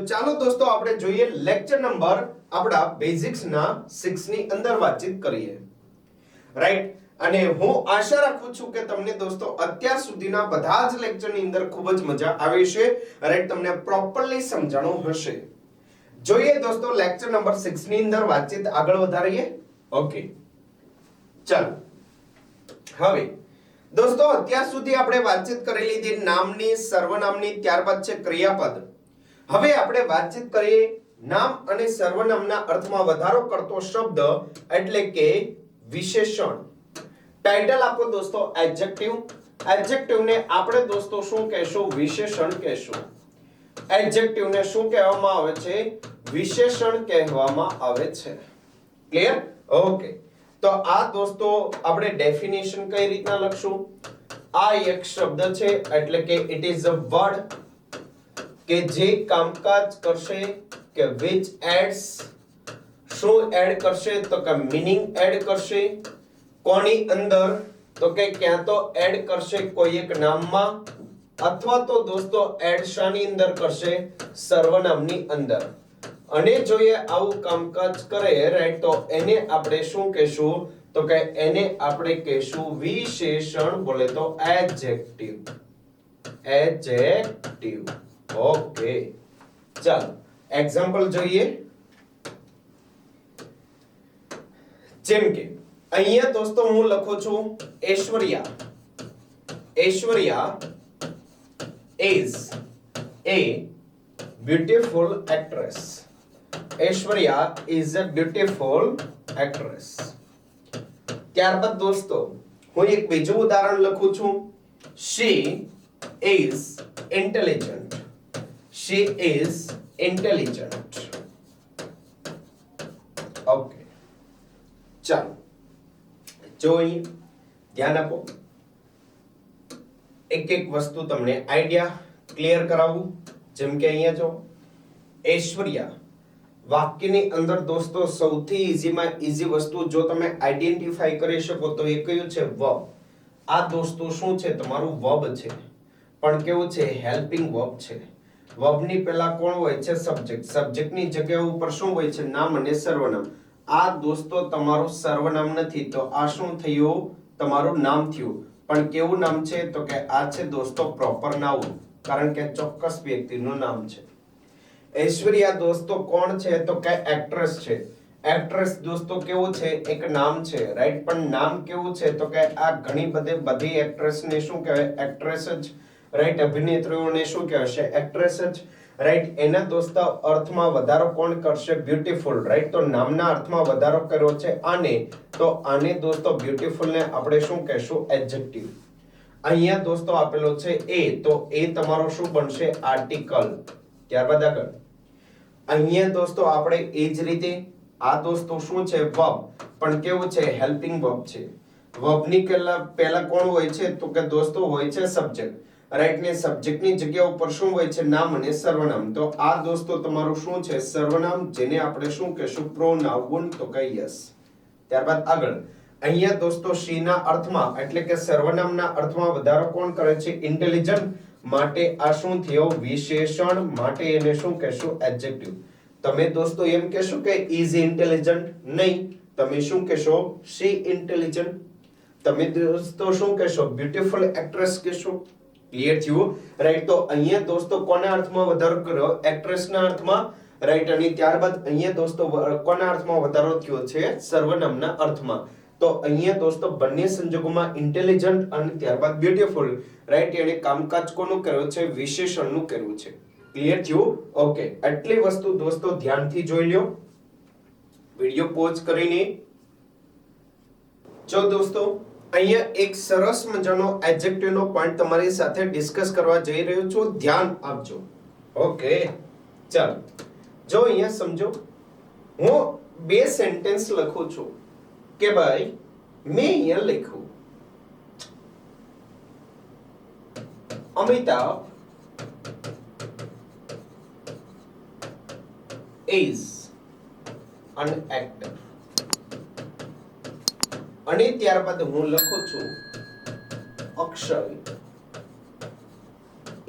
ચાલો દોસ્તો આપણે જોઈએ લેક્ચર નંબર આપણા બેઝિક્સ ના 6 ની અંદર વાતચીત કરીએ રાઈટ અને હું આશા રાખું છું કે તમને દોસ્તો અત્યાર સુધીના બધા જ લેક્ચર ની અંદર ખૂબ જ મજા આવી છે રાઈટ તમને પ્રોપરલી સમજાણું હશે જોઈએ દોસ્તો લેક્ચર નંબર 6 ની અંદર વાતચીત આગળ વધારીએ ઓકે ચાલો હવે દોસ્તો અત્યાર સુધી આપણે વાતચીત કરી લીધી નામની સર્વનામની ત્યારબાદ છે ક્રિયાપદ હવે આપણે વાતચીત કરીએ નામ અને સર્વનામના અર્થમાં વધારો કરતો શબ્દ એટલે કે વિશેષણ ટાઇટલ આપો દોસ્તો એડજેક્ટિવ એડજેક્ટિવ ને આપણે દોસ્તો શું કહેશું વિશેષણ કહેશું એડજેક્ટિવ ને શું કહેવામાં આવે છે વિશેષણ કહેવામાં આવે છે ક્લિયર ઓકે તો આ દોસ્તો આપણે ડેફિનેશન કઈ રીતના લખશું આ એક શબ્દ છે એટલે કે ઇટ ઇઝ અ વર્ડ કે જે કામકાજ કરશે કે which adds શું એડ કરશે તો કે મીનિંગ એડ કરશે કોની અંદર તો કે ક્યાં તો એડ કરશે કોઈ એક નામમાં અથવા તો દોસ્તો એડ શાની અંદર કરશે સર્વનામની અંદર અને જો એ આવું કામકાજ કરે રાઈટ તો એને આપણે શું કહેશું તો કે એને આપણે કહેશું વિશેષણ બોલે તો એડજેક્ટિવ એડજેક્ટિવ ઓકે ચાલો એક્ઝામ્પલ જોઈએ જેમ કે અહીંયા દોસ્તો હું લખું છું Aishwarya Aishwarya is a beautiful actress Aishwarya is a beautiful actress ત્યારબાદ દોસ્તો હું એક બીજું ઉદાહરણ લખું છું she is intelligent she is intelligent okay ચાલો જોઈ ધ્યાન આપો એક એક વસ્તુ તમને આઈડિયા ક્લિયર કરાવું જેમ કે અહીંયા જો ઐશ્વર્યા વાક્યની અંદર દોસ્તો સૌથી ઈઝીમાં ઈઝી વસ્તુ જો તમે આઈડેન્ટિફાઈ કરી શકો તો એ કયું છે વર્બ આ દોસ્તો શું છે તમારું વર્બ છે પણ કેવું છે હેલ્પિંગ વર્બ છે વર્બની પહેલા કોણ હોય છે સબ્જેક્ટ સબ્જેક્ટની જગ્યા ઉપર શું હોય છે નામ અને સર્વનામ આ દોસ્તો તમારું સર્વનામ નથી તો આ શું થયું તમારું નામ થયું પણ કેવું નામ છે તો કે આ છે દોસ્તો પ્રોપર નાઉન કારણ કે ચોક્કસ વ્યક્તિનું નામ છે ઐશ્વર્યા દોસ્તો કોણ છે તો કે એક્ટ્રેસ છે એક્ટ્રેસ દોસ્તો કેવું છે એક નામ છે રાઈટ પણ નામ કેવું છે તો કે આ ઘણી બધી એક્ટ્રેસ ને શું કહેવાય એક્ટ્રેસ જ રાઈટ અભિનેત્રીઓને શું કહેવાય એક્ટ્રેસ જ રાઈટ એના દોસ્તો અર્થમાં વધારો કોણ કરશે બ્યુટીફુલ રાઈટ તો નામના અર્થમાં વધારો કર્યો છે આને તો આને દોસ્તો બ્યુટીફુલ ને આપણે શું કહેશું એડજેક્ટિવ અહીંયા દોસ્તો આપેલો છે એ તો એ તમારો શું બનશે આર્ટિકલ ત્યારબાદ આગળ અહીંયા દોસ્તો આપણે એ જ રીતે આ દોસ્તો શું છે વર્બ પણ કેવું છે હેલ્પિંગ વર્બ છે વર્બની પહેલા કોણ હોય છે તો કે દોસ્તો હોય છે સબ્જેક્ટ રાઈટ ને સબ્જેક્ટની જગ્યા ઉપર શું હોય છે નામ અને સર્વનામ તો આ દોસ્તો તમારું શું છે સર્વનામ જેને આપણે શું કહેશું પ્રોનાઉન તો કે યસ ત્યારબાદ આગળ અહીંયા દોસ્તો she ના અર્થમાં એટલે કે સર્વનામના અર્થમાં વધારો કોણ કરે છે ઇન્ટેલિજન્ટ માટે આ શું થયો વિશેષણ માટે એને શું કહેશું એડજેક્ટિવ તમે દોસ્તો એમ કહેશો કે is intelligent નહીં તમે શું કહેશો she intelligent તમે દોસ્તો શું કહેશો બ્યુટીફુલ એક્ટ્રેસ કહેશો ક્લિયર થયું રાઈટ તો અહીંયા દોસ્તો કોના અર્થમાં વધારો કર્યો એક્ટ્રેસના અર્થમાં રાઈટ અને ત્યારબાદ અહીંયા દોસ્તો કોના અર્થમાં વધારો થયો છે સર્વનામના અર્થમાં તો અહીંયા દોસ્તો બંને સંજોગોમાં ઇન્ટેલિજન્ટ અને ત્યારબાદ બ્યુટીફુલ રાઈટ એને કામકાજ કોનું કર્યું છે વિશેષણનું કર્યું છે ક્લિયર થયું ઓકે આટલી વસ્તુ દોસ્તો ધ્યાનથી જોઈ લ્યો વિડિયો પોઝ કરીને જો દોસ્તો અહીંયા એક સરસ મજાનો એડજેક્ટિવ નો પોઈન્ટ તમારી સાથે ડિસ્કસ કરવા જઈ રહ્યો છું ધ્યાન આપજો ઓકે ચાલો જો અહીંયા સમજો હું બે સેન્ટેન્સ લખું છું કે ભાઈ મેં અહીંયા લખ્યું અમિતાભ is an actor અને ત્યારબાદ હું લખું છું અક્ષય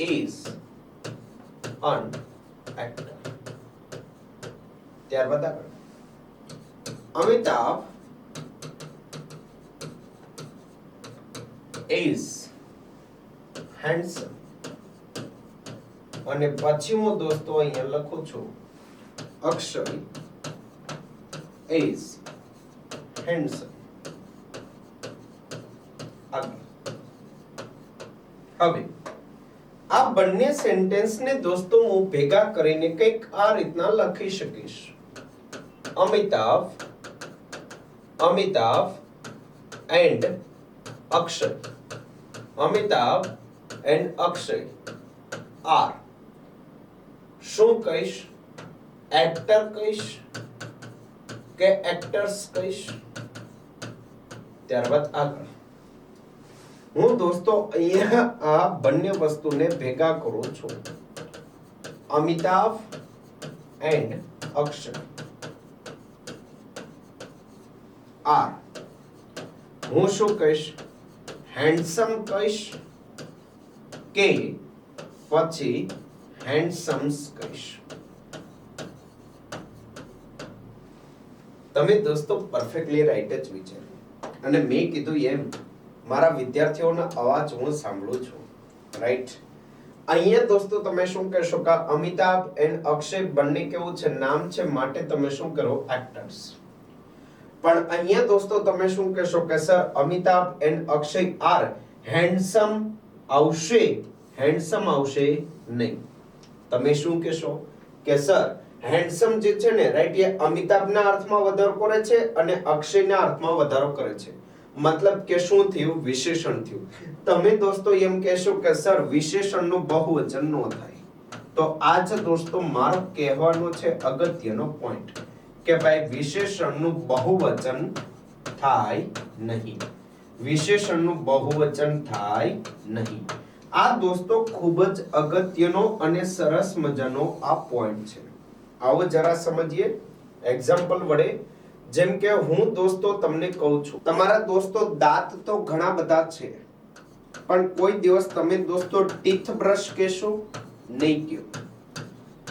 is an actor ત્યારબાદ આગળ અમિતાભ is handsome અને પછી હું દોસ્તો અહીંયા લખું છું અક્ષય is handsome. હવે આ બંને સેન્ટેન્સ ને દોસ્તો હું ભેગા કરીને કંઈક આ રીતના લખી શકીશ. Amitabh and Akshay. Amitabh and Akshay are શું કહીશ? એક્ટર કહીશ કે એક્ટર્સ કહીશ? ત્યારબાદ આગળ હું દોસ્તો અહીંયા આ બંને વસ્તુને ભેગા કરું છું. અમિતાભ and અક્ષય are હું શું કહીશ? હેન્ડસમ કહીશ કે પછી હેન્ડસમ્સ કહીશ? તમે દોસ્તો પરફેક્ટલી રાઈટ જ વિચાર્યું અને મેં કીધું એમ મારા વિદ્યાર્થીઓના અવાજ હું સાંભળું છું. રાઈટ અહીંયા દોસ્તો તમે શું કહેશો કે અમિતાભ એન્ડ અક્ષય બંને કેવું છે? નામ છે માટે તમે શું કરો? એક્ટર્સ. પણ અહીંયા દોસ્તો તમે શું કહેશો કે sir Amitabh and Akshay are handsome આવશે? હેન્ડસમ આવશે નહીં. તમે શું કહેશો કે સર હેન્ડસમ જે છે ને રાઈટ એ અમિતાભના અર્થમાં વધારો કરે છે અને અક્ષયના અર્થમાં વધારો કરે છે. મતલબ કે શું થયું? વિશેષણ થયું. તમે દોસ્તો એમ કહેશો કે સર વિશેષણનું બહુવચન ન થાય. તો આ જ દોસ્તો મારો કહેવાનો છે અગત્યનો પોઈન્ટ કે ભાઈ વિશેષણનું બહુવચન થાય નહીં. વિશેષણનું બહુવચન થાય નહીં. આ દોસ્તો ખૂબ જ અગત્યનો અને સરસ મજાનો આ પોઈન્ટ છે. આવો જરા સમજીએ એક્ઝામ્પલ વડે. જેમ કે હું દોસ્તો તમને કહું છું તમારા દોસ્તો દાંત તો ઘણા બધા છે પણ કોઈ દિવસ તમે દોસ્તો ટીથ બ્રશ કહેશો નહીં કહો.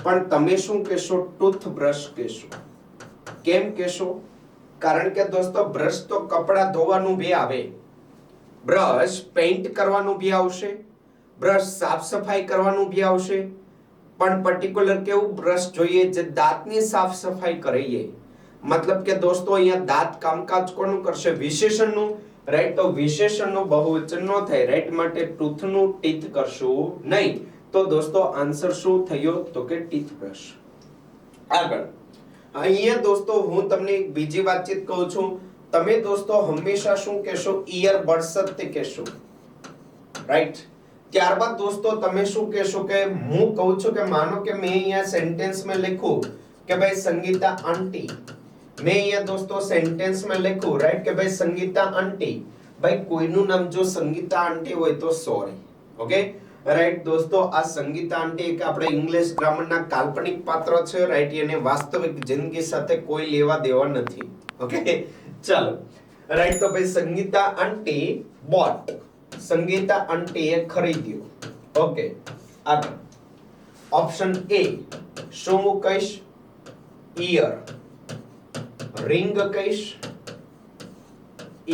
પણ તમે શું કહેશો? ટૂથ બ્રશ કહેશો. કેમ કહેશો? કારણ કે દોસ્તો બ્રશ તો કપડા ધોવાનું બી આવે, બ્રશ પેઇન્ટ કરવાનું બી આવશે, બ્રશ સાફ સફાઈ કરવાનું બી આવશે. પણ પર્ટિક્યુલર કેવું બ્રશ જોઈએ જે દાંતની સાફ સફાઈ કરે એ. મતલબ કે દોસ્તો અહીંયા દાંત કામકાજ કોનું કરશે? વિશેષણનું. રાઈટ તો વિશેષણનું બહુવચન ન થાય. રાઈટ માટે ટૂથનું ટીથ કરશું નહીં. તો દોસ્તો આન્સર શું થયો? તો કે ટીથ બ્રશ. આગળ અહીંયા દોસ્તો હું તમને એક બીજી વાતચીત કહું છું. તમે દોસ્તો હંમેશા શું કહેશો? ઇયરબડ્સ જ કહેશો. રાઈટ ત્યારબાદ દોસ્તો તમે શું કહેશો કે હું કહું છું કે માનો કે મેં અહીંયા સેન્ટેન્સ માં લખ્યું કે ભાઈ સંગીતા આંટી. મેં અહીંયા દોસ્તો સેન્ટેન્સ માં લખ્યું રાઈટ કે ભાઈ સંગીતા આંટી. ભાઈ કોઈનું નામ જો સંગીતા આંટી હોય તો સોરી. ઓકે રાઈટ દોસ્તો આ સંગીતા આંટી એક આપણે ઇંગ્લિશ ગ્રામરના કાલ્પનિક પાત્ર છે. રાઈટ એને વાસ્તવિક જિંદગી સાથે કોઈ લેવા દેવા નથી. ઓકે ચાલો રાઈટ તો ભાઈ સંગીતા આંટી બોટ. સંગીતા આંટીએ ખરીદ્યું. ઓકે આગળ ઓપ્શન એ શું હું કહીશ? ઈયર. રિંગ કહીશ?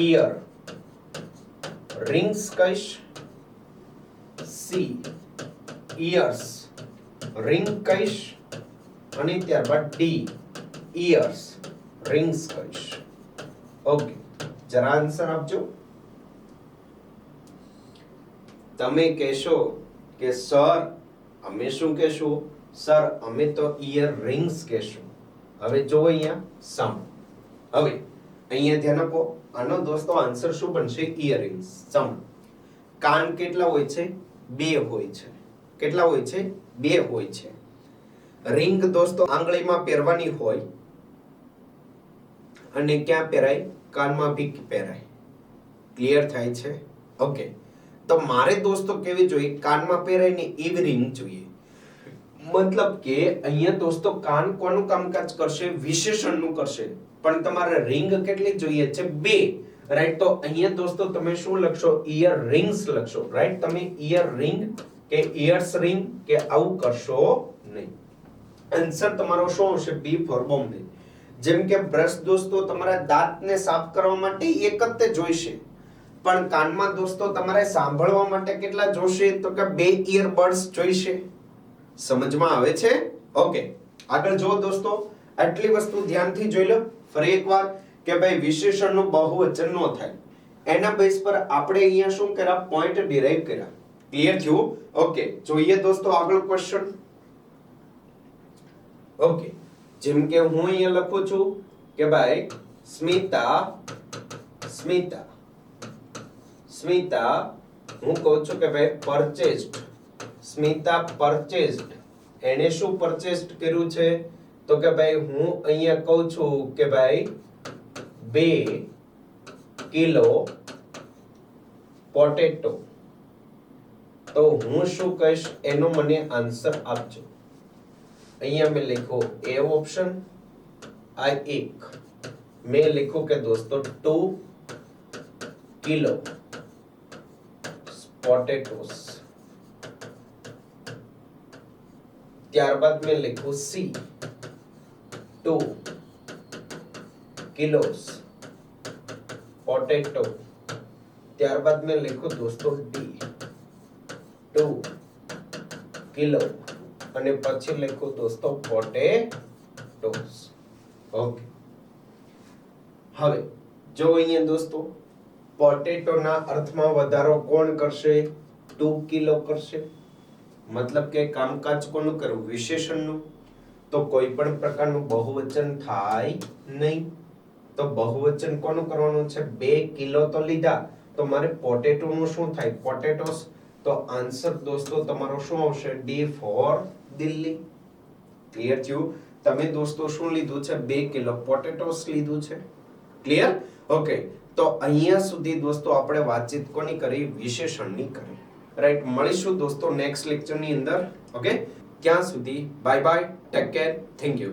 ઈયર રિંગ્સ કહીશ? સી ઈયર્સ રિંગ કહીશ? અને ત્યારબાદ ડી ઈયર્સ રિંગ્સ કહીશ. ઓકે જરા આન્સર આપજો. તમે કહેશો કે સર અમે શું કહેશું? સર અમે તો ઇયર રિંગ્સ કહેશું. હવે જો અહીંયા સમ. હવે અહીંયા ધ્યાન આપો. આનો દોસ્તો આન્સર શું બનશે? ઇયરિંગ્સ. સમ. કાન કેટલા હોય છે? 2 હોય છે. કેટલા હોય છે? 2 હોય છે. રિંગ દોસ્તો આંગળીમાં પહેરવાની હોય અને ક્યાં પહેરાય? કાનમાં ભી પહેરાય. ક્લિયર થાય છે? ઓકે તો મારે દોસ્તો કેવી જોઈએ? કાનમાં પહેરાય ને એવી રિંગ જોઈએ. મતલબ કે અહીંયા દોસ્તો કાન કોનું કામકાજ કરશે? વિશેષણનું કરશે. પણ તમારે રિંગ કેટલી જોઈએ છે? 2. રાઈટ તો અહીંયા દોસ્તો તમે શું લખશો? ઇયર રિંગ્સ લખશો. રાઈટ તમે ઇયર રિંગ કે ઇયર્સ રિંગ કે આવું કરશો નહીં. આન્સર તમારો શું આવશે? બી ફોર બોમ્બે. જેમ કે બ્રશ દોસ્તો તમારા દાંતને સાફ કરવા માટે એક જ તે જોઈશે, પણ કાનમાં દોસ્તો તમારે સાંભળવા માટે કેટલા જોશે? તો કે 2 ઇયરબડ્સ જોઈશે. સમજમાં આવે છે? ઓકે, આગળ જો દોસ્તો, આટલી વસ્તુ ધ્યાનથી જોઈ લો. ફરી એકવાર કે ભાઈ વિશેષણનું બહુવચન નો થાય, એના બેઝ પર આપણે અહીંયા શું કર્યા? પોઈન્ટ ડિરાઈવ કર્યા. ક્લિયર થયું? ઓકે, જોઈએ દોસ્તો આગળ ક્વેશ્ચન. ઓકે, જેમ કે હું અહીંયા લખું છું કે ભાઈ સ્મિતા હું કહું છું કે ભાઈ પરચેસ્ડ. સ્મિતા પરચેસ્ડ. એને શું પરચેસ્ડ કર્યું છે? તો કે ભાઈ હું અહીંયા કહું છું કે ભાઈ 2 કિલો પોટેટો. તો હું શું કહીશ? એનો મને આન્સર આપજો. અહીંયા મેં લખ્યો એ ઓપ્શન, આ એક મેં લખ્યું કે દોસ્તો 2 કિલો પોટેટોસ. ત્યારબાદ મેં લખ્યું સી 2 કિલોસ પોટેટો. ત્યારબાદ મેં લખ્યું દોસ્તો ડી 2 કિલો અને પછી લખ્યું દોસ્તો પોટેટોસ. ઓકે, હવે જો અહીંયા દોસ્તો પોટેટોના અર્થમાં વધારો કોણ કરશે? 2 કિલો કરશે. મતલબ કે કામકાજ કોનું કરવું? વિશેષણનું. તો કોઈ પણ પ્રકારનું બહુવચન થાય નહીં. તો બહુવચન કોનું કરવાનું છે? 2 કિલો તો લીધા, તો મારે પોટેટોનું શું થાય? પોટેટોસ. તો આન્સર દોસ્તો તમારો શું આવશે? D four Delhi. ક્લિયર થયું? તમે દોસ્તો શું લીધું છે? 2 કિલો પોટેટોસ લીધું છે. ક્લિયર? ઓકે, તો અહીંયા સુધી દોસ્તો આપણે વાતચીત કોની કરી? વિશેષણની કરી. રાઈટ, મળીશું દોસ્તો નેક્સ્ટ લેક્ચરની અંદર. ઓકે, ત્યાં સુધી bye bye, take care, thank you.